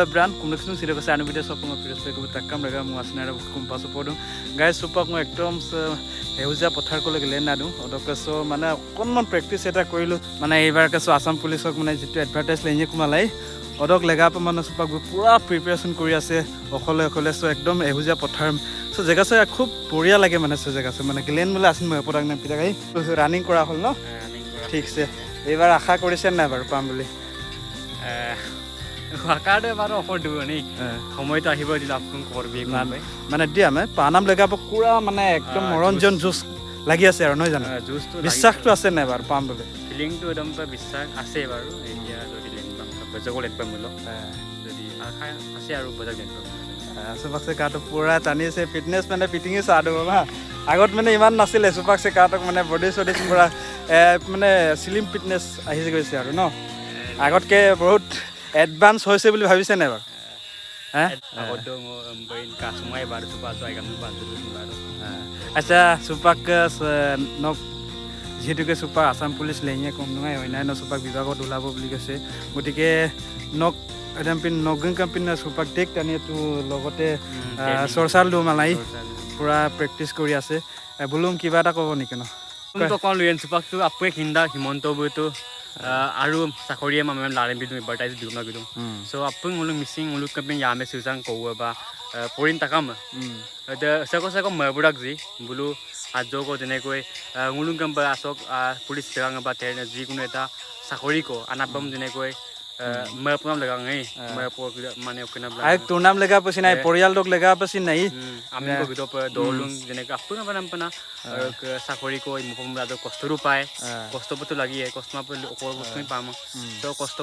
brand kumnaksun sira ka sanu video sopong piros pe ku takam raga mu asna ra kum pasu podum guys supak mu ekdom হেউজা পথাৰ কলে গলে নাদু অদকছো মানে অকনমান practice এটা কৰিলো মানে এইবাৰ কাছো আসাম পুলিচক মানে যেটো এডভাৰটাইজ লাইনে কুমালাই অদক লেগাপ মানে সুপাক পুৰা প্ৰিপাৰেচন কৰি আছে অকলে অকলে সো একদম হেউজা পথাৰ সো জেগা সে খুব বঢ়িয়া লাগে মানে সো জেগা সে মানে গ্লেন মলে আসিন মই পৰাক না পিটা গাই ৰানিং কৰা হল ন ঠিক আছে এইবাৰ আশা কৰিছে না বাৰু পাম বুলি আকাৰে বাৰু অফাৰ দিব নি সময়টো আহিব দিলা আপোন কৰবি মানে দিয়া মই পানাম লেগাপ পুৰা মানে একদম মৰঞ্জন জুস লাগি আছে আৰু নহয় জানো জুসটো বিশ্বাসটো আছে না বাৰু পাম বুলি ফিলিংটো একদম বিশ্বাস আছে বাৰু এতিয়া যদি লেন পাম বজগল একদম মূল যদি আশা আছে আৰু বজগ লেন পাম সুপাকছে কাটো পুৰা টানি আছে ফিটনেছ মানে ফিটিংয়ে চাডো বাবা আগত মানে ইমান নাছিলে সুপাকছে কাটক মানে বডি সডি পুৰা মানে স্লিম ফিটনেছ আহিছে গৈছে আৰু ন আগতকে বহুত এডভান্স হৈছে বুলি ভাবিছে নাই বাৰু হ্যাঁ আগতো বইন কাসমai বাৰ সুপা জয় গাম বাজু বাৰ আচ্ছা সুপাক নক যেহেতুকে সুপাক আসাম পুলিচ লেঙে কম নহয় অন্যান্য সুপাক বিভাগত ওলাব বুলি কৈছে গতিকে নক একদম পিন নগন কম্পিন সুপাক টেক টানি তো লগতে সৰসাল দো মালাই পুৰা প্ৰেক্টিছ কৰি আছে বুলুম কিবা এটা ক'ব নেকি ন তো কোন লুয়েন সুপাকটো আপে হিন্দা হিমন্ত বইতো আৰু চাকৰিয়ে মানে লাৰে বিদু এডভাৰটাইজ দিম না বিদু সো আপং মুলুং মিসিং মুলুক কপিং ইয়ামে সুজাং কওবা পৰিন তাকাম সক মবুৰাক জি বুলু আজক যেনেকৈ মুলুং কম্প আসক পুলিচ দেগাং বা তেৰ যিকোনো এটা চাকৰি কো আনাবম যেনেকৈ মপনাম লগাঙে মপৰ মানে ওকনা আই তোৰ নাম লেগা পছি নাই পৰিয়াল লোক লেগা পছি নাই আমি গগিত দলুং যেনেকৈ আপং বানাম পনা চাকৰি কো মুপম ৰাজ কষ্টৰু পায় কষ্টপটো লাগি কষ্টমা ওপৰ বস্তুই পাম তো কষ্ট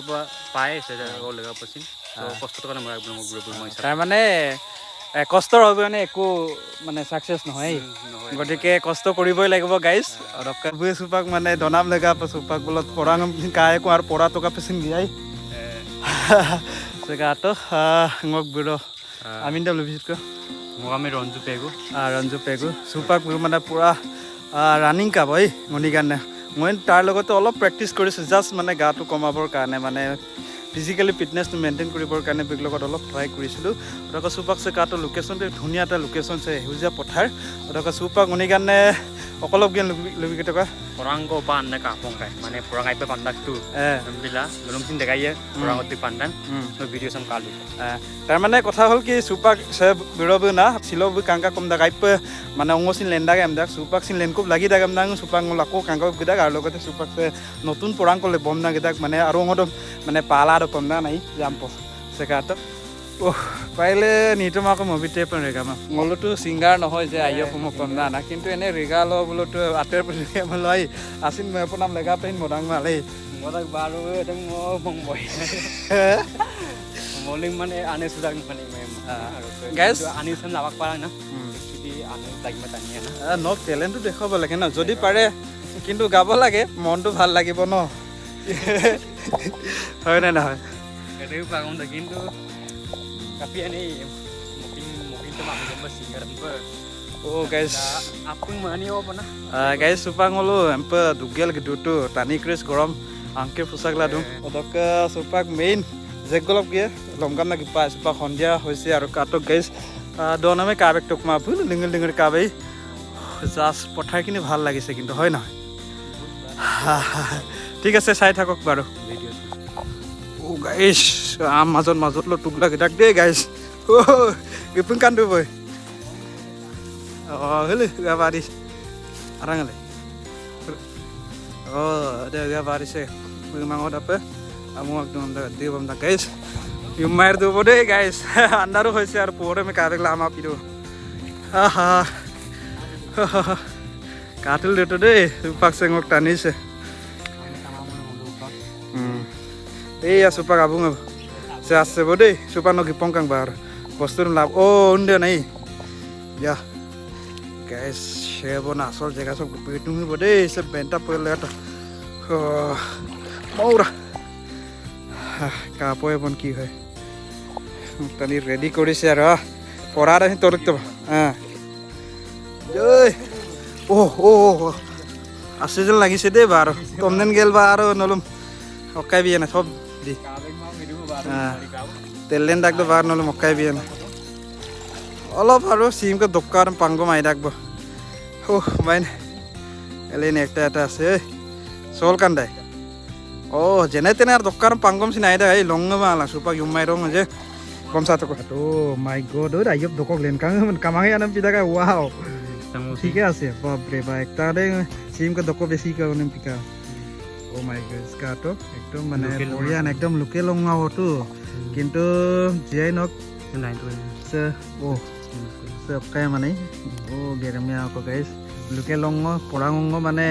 পায় সে লেগা পছি তো কষ্টটো কাৰণে মই গ্ৰুপ মই তাৰ মানে কষ্টৰ অবিহনে একো মানে সাকসেস নহয় গতিকে কষ্ট কৰিবই লাগিব গাইস ৰকাবুই সুপাক মানে দনাম লেগা সুপাক বলত পৰাং কায় কো আৰু পৰা টকা পেছিন দিয়াই সেগাটো ngok biro amin da lebih ko ngami Ranju Pegu সুপাক মানে পুৰা ৰানিং কা বই মনি গানে মই তাৰ লগতে অলপ প্ৰেক্টিছ কৰিছো জাস্ট মানে গাটো কমাবৰ কাৰণে মানে ফিজিক্যালি ফিটনেছটো মেইনটেইন কৰিবৰ কাৰণে বিগ লগত অলপ ট্ৰাই কৰিছিলো ৰক সুপাক সে কাটো লোকেশনটো ধুনিয়া এটা লোকেশন সে হেউজা পথাৰ ৰক সুপাক মনি গানে অকলপ গেন লবি কেটকা পৰাংগো পান না কাপংকাই মানে পৰাঙাই পে পান্দাকটো বিলা লুমচিন দেখাইয়ে পৰাঙতি পান্দান তো ভিডিও সাম কালু তাৰ মানে কথা হল কি সুপাক সে বিৰব না সিলব কাংকা কম দাগাই পে মানে অংগসিন লেন্দা গাম দাক সুপাক সিন লেনকুপ লাগি দাগাম দাং সুপাক লাকো কাংকা গিদাক আৰু লগতে সুপাক সে নতুন পৰাং কলে বম না গিদাক মানে আৰু অংগদ মানে পালা আৰু কম না নাই জাম্প সেকাটো পাৰিলে নিটো মাকো মুভিতে পন ৰেগামা মলটো সিঙ্গাৰ নহয় যে আইয় কম কম না কিন্তু এনে ৰেগাল বলটো আতেৰ পে মলাই আসিন মই আপোনাম লেগা পেন মদাং মালে মদাক বাৰো এদং মো বং বই মলিং মানে আনে সুদাং মানে গাইস আনি সম লাবাক পাৰা না যদি আনে লাগিমা তানিয়া না নক টেলেন্টটো দেখাব লাগে না যদি পাৰে কিন্তু গাব লাগে মনটো ভাল লাগিব ন হয় না নহয় এটাই পাগম দা কিন্তু tapi ini mungkin cuma ambil singer empe oh guys apung mani apa na guys supang lo empe dugel gitu tuh tani kris gorom angke pusak ladung odok supak main jegolop ge lomgam na gipa supak hondia hoise aru katok guys doname kabek tok ma bul lingel lingel kabai জাস পথাৰ কিনি ভাল লাগিছে কিন্তু হয় নহয় ঠিক আছে চাই থাকক বাৰু ভিডিও Oh guys, মাজত lo Tukla গিটাক De guys. Gipun kan do boy. Oh, hele gabari. Arang le. Oh, ada gabari se. Mangot apa? Amu একদম দে বম দা guys. You মার do bode guys. Andaru hoise ar pore me kabek lama pido. Aha. Katul de to de, pak sengok tanise. এই সুপাক আবুং সে আসছে বডে সুপাক নকি পংকাং বার বস্তুর লাভ ও উন্ডে নাই ইয়া গাইস শেবনা আসল জায়গা সব পেটুমি বডে সে বেন্টা পড়লে তো মৌরা কাপয়ে বন কি হয় তানি রেডি করিছে আর পড়ার আহি তোর তো হ্যাঁ জয় ও ও আসে যেন লাগিছে দে বার তমনেন গেল বা আর নলম ওকাই বিয়ে না সব di Telen dak do bar nol mokai bian. Olop haru sim ke dokar panggo mai dak bo. Main. Ele ne ekta ase. Sol kan dai. Oh, jene tenar dokar pangom sinai da ai long ma la supak yumai rong je. Bom satu ko. Oh my god, oi ayop dokok len kang kamangi anam pida ka wow. ठीक है आसे बाप रे बा एकटा रे SIM के दको बेसी का उन्हें पिका ओ माय गॉड इसका तो एकदम माने बढ़िया एकदम लोकल लंगा होतो किंतु जेई नक से ओ से काय माने ओ गेरमिया को गाइस लोकल लंगा परांग माने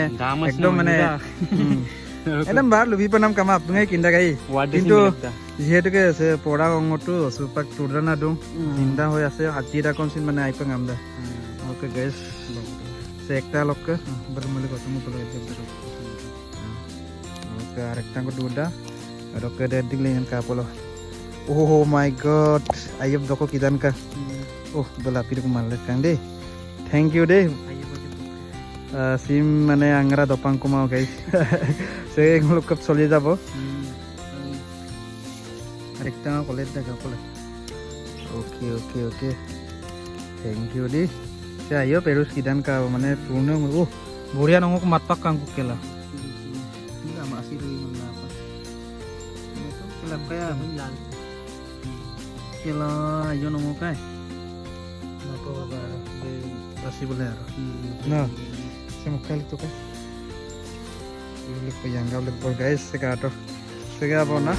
एकदम माने एकदम बार लुबी पनाम कामा आपने किंदा गाई किंतु जेहेतुके से परांग तो सुपाक तुरना दु किंदा होय আছে हातीरा कोनसिन माने आइपंग आमदा ओके गाइस से एकटा लोक बरमले कसम को ले दे ओके आरेकटा को दुदा ओके दे दिले yan ka polo oh my god ayub doko kidan ka oh bola pir ko malle kang de thank you de sim mane angra dopang ko ma guys se lok kap choli jabo arekta kole da ka polo okay okay okay thank you de ayo perus kidan ka mane purno बढ़िया नंगो को matpak kang kukela enggak masih dulu mana apa itu kelap kayak menlan kela ayo nongo kai apa ba de masih boleh nah saya mau kali tuh kai ini peyangga oleh guys sekarang apa na